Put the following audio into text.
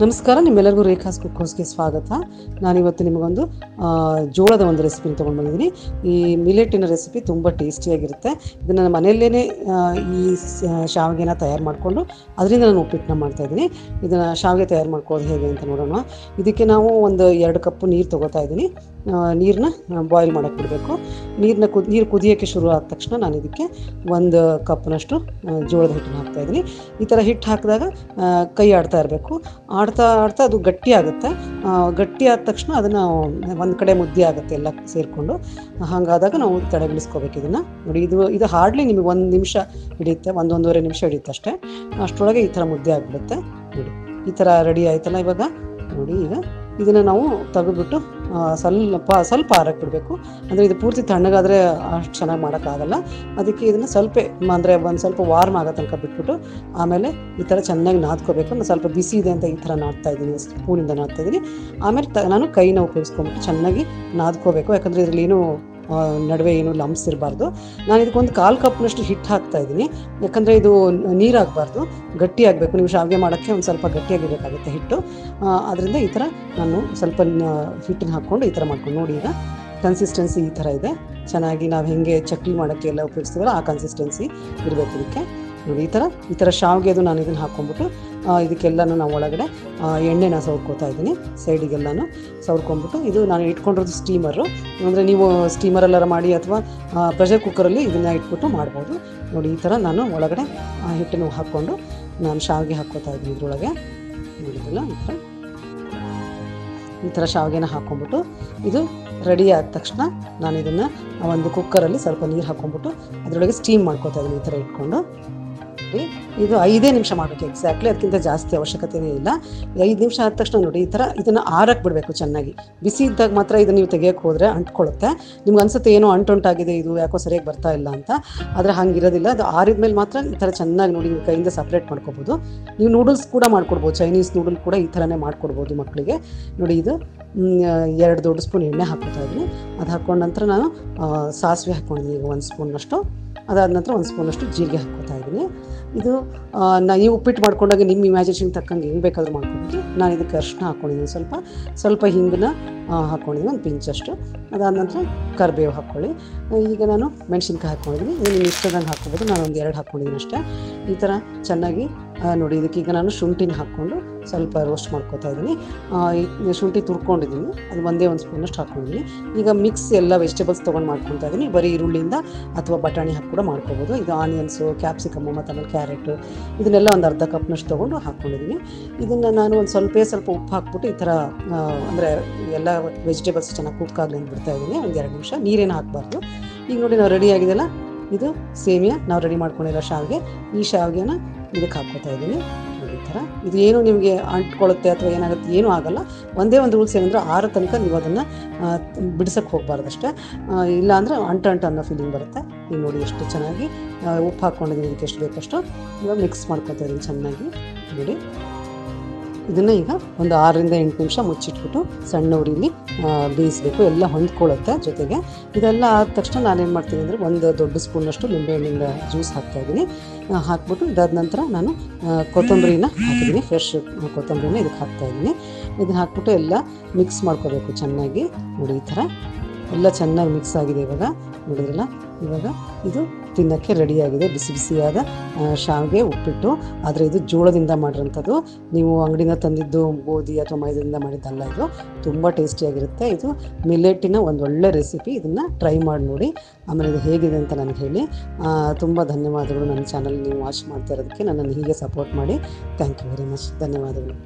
ನಮಸ್ಕಾರ, ನಿಮ್ಮೆಲ್ಲರಿಗೂ ರೇಖಾಸ್ ಕುಕ್ಹೌಸ್ಗೆ ಸ್ವಾಗತ. ನಾನಿವತ್ತು ನಿಮಗೊಂದು ಜೋಳದ ಒಂದು ರೆಸಿಪಿನ ತೊಗೊಂಡು ಬಂದಿದ್ದೀನಿ. ಈ ಮಿಲೆಟ್ಟಿನ ರೆಸಿಪಿ ತುಂಬ ಟೇಸ್ಟಿಯಾಗಿರುತ್ತೆ. ಇದನ್ನು ನಾನು ಮನೆಯಲ್ಲೇ ಈ ಶಾವಿಗೆನ ತಯಾರು ಮಾಡಿಕೊಂಡು ಅದರಿಂದ ನಾನು ಉಪ್ಪಿಟ್ಟನ್ನ ಮಾಡ್ತಾಯಿದ್ದೀನಿ. ಇದನ್ನು ಶಾವಿಗೆ ತಯಾರು ಮಾಡ್ಕೊಳ್ಳೋದು ಹೇಗೆ ಅಂತ ನೋಡೋಣ. ಇದಕ್ಕೆ ನಾವು ಒಂದು 2 ಕಪ್ ನೀರು ತೊಗೋತಾ ಇದ್ದೀನಿ. ನೀರನ್ನ ಬಾಯ್ಲ್ ಮಾಡೋಕ್ಕೆ ಬಿಡಬೇಕು. ನೀರು ಕುದಿಯೋಕ್ಕೆ ಶುರು ಆದ ತಕ್ಷಣ ನಾನು ಇದಕ್ಕೆ 1 ಕಪ್ನಷ್ಟು ಜೋಳದ ಹಿಟ್ಟನ್ನು ಹಾಕ್ತಾಯಿದ್ದೀನಿ. ಈ ಥರ ಹಿಟ್ಟು ಹಾಕಿದಾಗ ಕೈ ಆಡ್ತಾ ಇರಬೇಕು. ಆಡ್ತಾ ಅದು ಗಟ್ಟಿ ಆಗುತ್ತೆ. ಗಟ್ಟಿ ಆದ ತಕ್ಷಣ ಅದನ್ನು ಒಂದು ಕಡೆ ಮುದ್ದೆ ಆಗುತ್ತೆ ಎಲ್ಲ ಸೇರಿಕೊಂಡು. ಹಾಗಾದಾಗ ನಾವು ತಡೆಗಿಳಿಸ್ಕೋಬೇಕು ಇದನ್ನು. ನೋಡಿ, ಇದು ಹಾರ್ಡ್ಲಿ ನಿಮಗೆ 1 ನಿಮಿಷ ಹಿಡಿಯುತ್ತೆ, 1-1.5 ನಿಮಿಷ ಹಿಡಿಯುತ್ತೆ ಅಷ್ಟೇ. ಅಷ್ಟರೊಳಗೆ ಈ ಥರ ಮುದ್ದೆ ಆಗಿಬಿಡುತ್ತೆ. ನೋಡಿ, ಈ ಥರ ರೆಡಿ ಆಯ್ತಲ್ಲ. ಇವಾಗ ನೋಡಿ, ಈಗ ಇದನ್ನು ನಾವು ತೆಗೆದುಬಿಟ್ಟು ಸ್ವಲ್ಪ ಆರಕ್ಕೆ ಬಿಡಬೇಕು. ಅಂದರೆ ಇದು ಪೂರ್ತಿ ತಣ್ಣಗಾದರೆ ಅಷ್ಟು ಚೆನ್ನಾಗಿ ಮಾಡೋಕ್ಕಾಗಲ್ಲ. ಅದಕ್ಕೆ ಇದನ್ನು ಅಂದರೆ ಒಂದು ಸ್ವಲ್ಪ ವಾರ್ಮ್ ಆಗೋ ತನಕ ಬಿಟ್ಬಿಟ್ಟು ಆಮೇಲೆ ಈ ಥರ ಚೆನ್ನಾಗಿ ನಾದ್ಕೋಬೇಕು. ನಾನು ಸ್ವಲ್ಪ ಬಿಸಿ ಇದೆ ಅಂತ ಈ ಥರ ನಾದ್ತಾಯಿದ್ದೀನಿ, ಸ್ಪೂನಿಂದ ನಾದ್ತಾಯಿದ್ದೀನಿ. ಆಮೇಲೆ ನಾನು ಕೈನ ಉಪಯೋಗಿಸ್ಕೊಂಬಿಟ್ಟು ಚೆನ್ನಾಗಿ ನಾದ್ಕೋಬೇಕು. ಯಾಕಂದರೆ ಇದರಲ್ಲಿ ಏನೂ ನಡುವೆ ಏನು ಲಂಪ್ಸ್ ಇರಬಾರ್ದು. ನಾನು ಇದಕ್ಕೊಂದು 1/4 ಕಪ್ನಷ್ಟು ಹಿಟ್ಟು ಹಾಕ್ತಾಯಿದ್ದೀನಿ. ಯಾಕಂದರೆ ಇದು ನೀರಾಗಬಾರ್ದು, ಗಟ್ಟಿ ಆಗಬೇಕು. ನೀವು ಶಾವಿಗೆ ಮಾಡೋಕ್ಕೆ ಒಂದು ಸ್ವಲ್ಪ ಗಟ್ಟಿಯಾಗಿರಬೇಕಾಗುತ್ತೆ ಹಿಟ್ಟು. ಅದರಿಂದ ಈ ಥರ ನಾನು ಸ್ವಲ್ಪ ಹಿಟ್ಟನ್ನು ಹಾಕ್ಕೊಂಡು ಈ ಥರ ಮಾಡ್ಕೊಂಡು ನೋಡಿ. ಈಗ ಕನ್ಸಿಸ್ಟೆನ್ಸಿ ಈ ಥರ ಇದೆ. ಚೆನ್ನಾಗಿ ನಾವು ಹೇಗೆ ಚಕ್ಲಿ ಮಾಡೋಕ್ಕೆ ಎಲ್ಲ ಉಪಯೋಗಿಸ್ತೀವಲ್ಲ ಆ ಕನ್ಸಿಸ್ಟೆನ್ಸಿ ಇರಬೇಕು ಇದಕ್ಕೆ. ನೋಡಿ, ಈ ಥರ ಶಾವಿಗೆದು ನಾನು ಇದನ್ನು ಹಾಕ್ಕೊಂಬಿಟ್ಟು ಇದಕ್ಕೆಲ್ಲನೂ ನಾವು ಒಳಗಡೆ ಎಣ್ಣೆನ ಸವರ್ಕೋತಾ ಇದ್ದೀನಿ. ಸೈಡಿಗೆಲ್ಲನೂ ಸವರ್ಕೊಂಬಿಟ್ಟು ಇದು ನಾನು ಇಟ್ಕೊಂಡಿರೋದು ಸ್ಟೀಮರು. ಅಂದರೆ ನೀವು ಸ್ಟೀಮರೆಲ್ಲರ ಮಾಡಿ ಅಥವಾ ಪ್ರೆಷರ್ ಕುಕ್ಕರಲ್ಲಿ ಇದನ್ನು ಇಟ್ಬಿಟ್ಟು ಮಾಡ್ಬೋದು. ನೋಡಿ, ಈ ಥರ ನಾನು ಒಳಗಡೆ ಹಿಟ್ಟನ್ನು ಹಾಕ್ಕೊಂಡು ನಾನು ಶಾವಿಗೆ ಹಾಕ್ಕೋತಾ ಇದ್ದೀನಿ ಇದರೊಳಗೆ. ನೋಡಿದ್ರಲ್ಲ, ಈ ಥರ ಶಾವಿಗೆನ ಹಾಕ್ಕೊಂಬಿಟ್ಟು ಇದು ರೆಡಿ ಆದ ತಕ್ಷಣ ನಾನು ಇದನ್ನು ಒಂದು ಕುಕ್ಕರಲ್ಲಿ ಸ್ವಲ್ಪ ನೀರು ಹಾಕ್ಕೊಂಬಿಟ್ಟು ಅದರೊಳಗೆ ಸ್ಟೀಮ್ ಮಾಡ್ಕೋತಾ ಇದ್ದೀನಿ. ಈ ಥರ ಇಟ್ಕೊಂಡು ಇದು 5 ನಿಮಿಷ ಮಾಡಬೇಕು ಎಕ್ಸಾಕ್ಟ್ಲಿ. ಅದಕ್ಕಿಂತ ಜಾಸ್ತಿ ಅವಶ್ಯಕತೆಯೇ ಇಲ್ಲ. 5 ನಿಮಿಷ ಆದ ತಕ್ಷಣ ನೋಡಿ, ಈ ಥರ ಇದನ್ನು ಆರಕ್ಕೆ ಬಿಡಬೇಕು ಚೆನ್ನಾಗಿ. ಬಿಸಿ ಇದ್ದಾಗ ಮಾತ್ರ ಇದನ್ನು ನೀವು ತೆಗಿಯೋಕ್ಕೆ ಹೋದರೆ ಅಂಟ್ಕೊಳ್ಳುತ್ತೆ. ನಿಮ್ಗೆ ಅನ್ಸುತ್ತೆ ಏನೋ ಅಂಟಾಗಿದೆ, ಇದು ಯಾಕೋ ಸರಿಯಾಗಿ ಬರ್ತಾ ಇಲ್ಲ ಅಂತ. ಆದರೆ ಹಂಗಿರೋದಿಲ್ಲ. ಅದು ಆರಿದ ಮೇಲೆ ಮಾತ್ರ ಈ ಥರ ಚೆನ್ನಾಗಿ ನೋಡಿ ನಿಮ್ಮ ಕೈಯಿಂದ ಸಪ್ರೇಟ್ ಮಾಡ್ಕೊಬೋದು. ನೀವು ನೂಡಲ್ಸ್ ಕೂಡ ಮಾಡ್ಕೊಡ್ಬೋದು, ಚೈನೀಸ್ ನೂಡಲ್ ಕೂಡ ಈ ಥರನೇ ಮಾಡ್ಕೊಡ್ಬೋದು ಮಕ್ಕಳಿಗೆ. ನೋಡಿ, ಇದು 2 ದೊಡ್ಡ ಸ್ಪೂನ್ ಎಣ್ಣೆ ಹಾಕ್ಕೊತಾ ಇದ್ದೀನಿ. ಅದು ಹಾಕ್ಕೊಂಡ ನಂತರ ನಾನು ಸಾಸಿವೆ ಹಾಕ್ಕೊಂಡಿದ್ದೀನಿ ಈಗ 1 ಸ್ಪೂನಷ್ಟು. ಅದಾದ ನಂತರ 1 ಸ್ಪೂನಷ್ಟು ಜೀರಿಗೆ ಹಾಕ್ಕೊತಾ ಇದ್ದೀನಿ. ಇದು ನೀವು ಉಪ್ಪಿಟ್ಟು ಮಾಡ್ಕೊಂಡಾಗ ನಿಮ್ಮ ಇಮ್ಯಾಜಿನೇಷನ್ ತಕ್ಕಂಗೆ ಹೆಂಗೆ ಬೇಕಾದರೂ ಮಾಡ್ಕೊಬೋದು. ನಾನು ಇದಕ್ಕೆ ಅರಿಶಿನ ಹಾಕ್ಕೊಂಡಿದ್ದೀನಿ, ಸ್ವಲ್ಪ ಹಿಂಗನ್ನ ಹಾಕ್ಕೊಂಡಿದ್ದೀನಿ, ಒಂದು ಪಿಂಚಷ್ಟು. ಅದಾದ ನಂತರ ಕರಿಬೇವು ಹಾಕ್ಕೊಳ್ಳಿ. ಈಗ ನಾನು ಮೆಣಸಿನ್ಕಾಯಿ ಹಾಕ್ಕೊಂಡಿದ್ದೀನಿ. ಇದು ನಿಮ್ಮ ಇಷ್ಟದಂಗೆ ಹಾಕ್ಕೊಬೋದು. ನಾನು 1-2 ಹಾಕ್ಕೊಂಡಿದ್ದೀನಿ ಅಷ್ಟೇ. ಈ ಥರ ಚೆನ್ನಾಗಿ ನೋಡಿ, ಇದಕ್ಕೀಗ ನಾನು ಶುಂಠಿನ ಹಾಕ್ಕೊಂಡು ಸ್ವಲ್ಪ ರೋಸ್ಟ್ ಮಾಡ್ಕೊತಾ ಇದ್ದೀನಿ. ಶುಂಠಿ ತುರ್ಕೊಂಡಿದ್ದೀನಿ, ಅದು 1 ಸ್ಪೂನಷ್ಟು ಹಾಕ್ಕೊಂಡಿದ್ದೀನಿ. ಈಗ ಮಿಕ್ಸ್ ಎಲ್ಲ ವೆಜಿಟೇಬಲ್ಸ್ ತೊಗೊಂಡು ಮಾಡ್ಕೊತಾ ಇದ್ದೀನಿ. ಬರೀ ಈರುಳ್ಳಿಯಿಂದ ಅಥವಾ ಬಟಾಣಿ ಹಾಕಿ ಕೂಡ ಮಾಡ್ಕೊಬೋದು. ಇದು ಆನಿಯನ್ಸು, ಕ್ಯಾಪ್ಸಿಕಮ್ಮು ಮತ್ತು ಆಮೇಲೆ ಕ್ಯಾರೆಟು ಇದನ್ನೆಲ್ಲ ಒಂದು ಅರ್ಧ ಕಪ್ನಷ್ಟು ತೊಗೊಂಡು ಹಾಕ್ಕೊಂಡಿದ್ದೀನಿ. ಇದನ್ನು ನಾನು ಒಂದು ಸ್ವಲ್ಪ ಉಪ್ಪು ಹಾಕ್ಬಿಟ್ಟು ಈ ಥರ ಅಂದರೆ ಎಲ್ಲ ವೆಜಿಟೇಬಲ್ಸ್ ಚೆನ್ನಾಗಿ ಕುಕ್ ಆಗಲಿ ಅಂತ ಬಿಡ್ತಾ ಇದ್ದೀನಿ. 1-2 ನಿಮಿಷ. ನೀರೇನು ಹಾಕಬಾರ್ದು. ಈಗ ನೋಡಿ, ನಾವು ರೆಡಿ ಆಗಿದೆಲ್ಲ. ಇದು ಸೇಮಿಯಾ ನಾವು ರೆಡಿ ಮಾಡ್ಕೊಂಡಿರೋ ಶಾವಿಗೆ. ಈ ಶಾವಿಗೆನ ಇದಕ್ಕೆ ಹಾಕ್ಕೋತಾ ಇದ್ದೀನಿ. ಈ ಥರ ಇದು ಏನು ನಿಮಗೆ ಅಂಟ್ಕೊಳ್ಳುತ್ತೆ ಅಥವಾ ಏನಾಗುತ್ತೆ, ಏನೂ ಆಗಲ್ಲ. ಒಂದೇ ಒಂದು ರೂಲ್ಸ್ ಏನಂದರೆ 6 ತನಕ ನೀವು ಅದನ್ನು ಬಿಡಿಸೋಕ್ಕೆ ಹೋಗಬಾರ್ದು ಅಷ್ಟೇ. ಇಲ್ಲಾಂದರೆ ಅಂಟು ಅನ್ನೋ ಫೀಲಿಂಗ್ ಬರುತ್ತೆ. ಈಗ ನೋಡಿ, ಎಷ್ಟು ಚೆನ್ನಾಗಿ ಉಪ್ಪು ಹಾಕ್ಕೊಂಡಿದ್ದೀನಿ. ಇದಕ್ಕೆ ಎಷ್ಟು ಬೇಕಷ್ಟು ಇವಾಗ ಮಿಕ್ಸ್ ಮಾಡ್ಕೊತಾ ಇದ್ದೀನಿ ಚೆನ್ನಾಗಿ. ನೋಡಿ, ಇದನ್ನು ಈಗ ಒಂದು 6-8 ನಿಮಿಷ ಮುಚ್ಚಿಟ್ಬಿಟ್ಟು ಸಣ್ಣ ಉರಿಲಿ ಬೇಯಿಸಬೇಕು. ಎಲ್ಲ ಹೊಂದ್ಕೊಳ್ಳುತ್ತೆ ಜೊತೆಗೆ. ಇದೆಲ್ಲ ಆದ ತಕ್ಷಣ ನಾನೇನು ಮಾಡ್ತೀನಿ ಅಂದರೆ 1 ದೊಡ್ಡ ಸ್ಪೂನಷ್ಟು ನಿಂಬೆಹಣ್ಣಿನ ಜ್ಯೂಸ್ ಹಾಕ್ತಾಯಿದ್ದೀನಿ. ಹಾಕ್ಬಿಟ್ಟು ಇದಾದ ನಂತರ ನಾನು ಕೊತ್ತಂಬರಿನ ಹಾಕಿದ್ದೀನಿ, ಫ್ರೆಶ್ ಕೊತ್ತಂಬರಿನ ಇದಕ್ಕೆ ಹಾಕ್ತಾಯಿದ್ದೀನಿ. ಇದನ್ನು ಹಾಕ್ಬಿಟ್ಟು ಎಲ್ಲ ಮಿಕ್ಸ್ ಮಾಡ್ಕೋಬೇಕು ಚೆನ್ನಾಗಿ. ನೋಡಿ, ಈ ಥರ ಎಲ್ಲ ಚೆನ್ನಾಗಿ ಮಿಕ್ಸ್ ಆಗಿದೆ. ಇವಾಗ ನೋಡಿದ್ರಲ್ಲ, ಇವಾಗ ಇದು ತಿನ್ನೋಕ್ಕೆ ರೆಡಿಯಾಗಿದೆ. ಬಿಸಿ ಬಿಸಿಯಾದ ಶಾವಿಗೆ ಉಪ್ಪಿಟ್ಟು. ಆದರೆ ಇದು ಜೋಳದಿಂದ ಮಾಡಿರೋಂಥದ್ದು. ನೀವು ಅಂಗಡಿಯಿಂದ ತಂದಿದ್ದು ಗೋಧಿ ಅಥವಾ ಮೈದಾದಿಂದ ಮಾಡಿದ್ದಲ್ಲ. ಇದು ತುಂಬ ಟೇಸ್ಟಿಯಾಗಿರುತ್ತೆ. ಇದು ಮಿಲೆಟ್ಟಿನ ಒಂದು ಒಳ್ಳೆ ರೆಸಿಪಿ. ಇದನ್ನು ಟ್ರೈ ಮಾಡಿ ನೋಡಿ. ಆಮೇಲೆ ಇದು ಹೇಗಿದೆ ಅಂತ ನನಗೆ ಹೇಳಿ. ತುಂಬ ಧನ್ಯವಾದಗಳು. ನನ್ನ ಚಾನಲ್ ನೀವು ವಾಚ್ ಮಾಡ್ತಾ ಇರೋದಕ್ಕೆ, ನನ್ನನ್ನು ಹೀಗೆ ಸಪೋರ್ಟ್ ಮಾಡಿ. Thank you very much. ಧನ್ಯವಾದಗಳು.